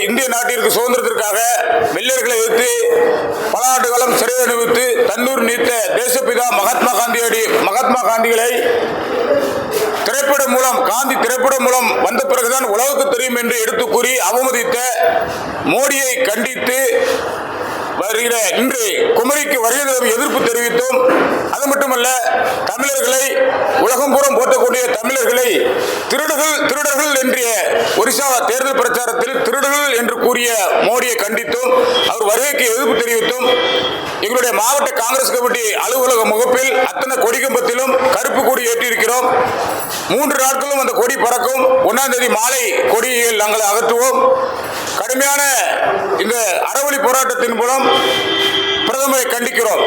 இந்திய நாட்டிற்கு சுதந்திரத்திற்காக வெள்ளையர்களை எதிர்த்து பல ஆண்டு காலம் சிறை அனுபவித்து தன்னூர் நீத்த தேசப்பிதா மகாத்மா காந்திகளை திரைப்படம் மூலம் வந்த பிறகுதான் உலகுக்கு தெரியும் என்று எடுத்து கூறி அவமதித்த மோடியை கண்டித்து வருகிற இன்று குமரிக்கு வருகிற எதிர்ப்பு தெரிவித்தோம். அது மட்டுமல்ல, தமிழர்களை உலகம் பூரம் போட்டக்கூடிய தமிழர்களை திருடர்கள் என்ற ஒரிசா தேர்தல் பிரச்சாரத்தில் திருடர்கள் என்று கூறிய மோடியை கண்டித்தோம். அவர் வருகைக்கு எதிர்ப்பு தெரிவித்தோம். எங்களுடைய மாவட்ட காங்கிரஸ் கமிட்டி அலுவலக முகப்பில் அத்தனை கொடி கம்பத்திலும் கருப்பு கொடி ஏற்றியிருக்கிறோம். 3 நாட்களும் அந்த கொடி பறக்கும். 1ஆம் தேதி மாலை கொடியை நாங்கள் அகற்றுவோம். கடுமையான இந்த அறவழி போராட்டத்தின் மூலம் பிரதமரை கண்டிக்கிறோம்.